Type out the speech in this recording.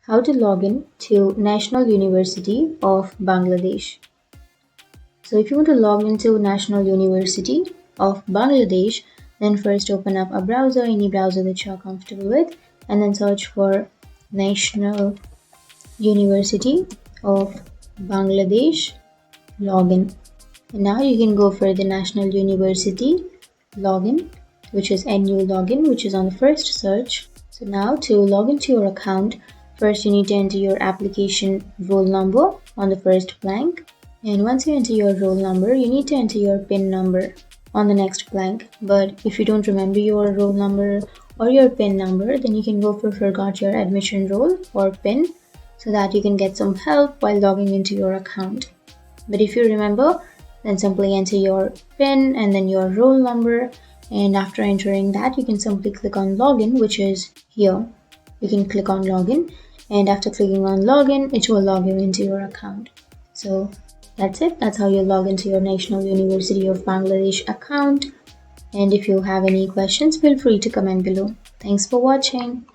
How to log in to National University of Bangladesh. So if you want to log into National University of Bangladesh, then first open up a browser, any browser that you're comfortable with, and then search for National University of Bangladesh login. And now you can go for the National University login, which is NU login, which is on the first search. So now to log into your account, first you need to enter your application roll number on the first blank. And once you enter your roll number, you need to enter your PIN number on the next blank. But if you don't remember your roll number or your PIN number, then you can go for forgot your admission roll or PIN so that you can get some help while logging into your account. But if you remember, then simply enter your PIN and then your roll number. And after entering that, you can simply click on login, which is here. You can click on login, and after clicking on login, it will log you into your account. So that's it. That's how you log into your National University of Bangladesh account. And if you have any questions, feel free to comment below. Thanks for watching.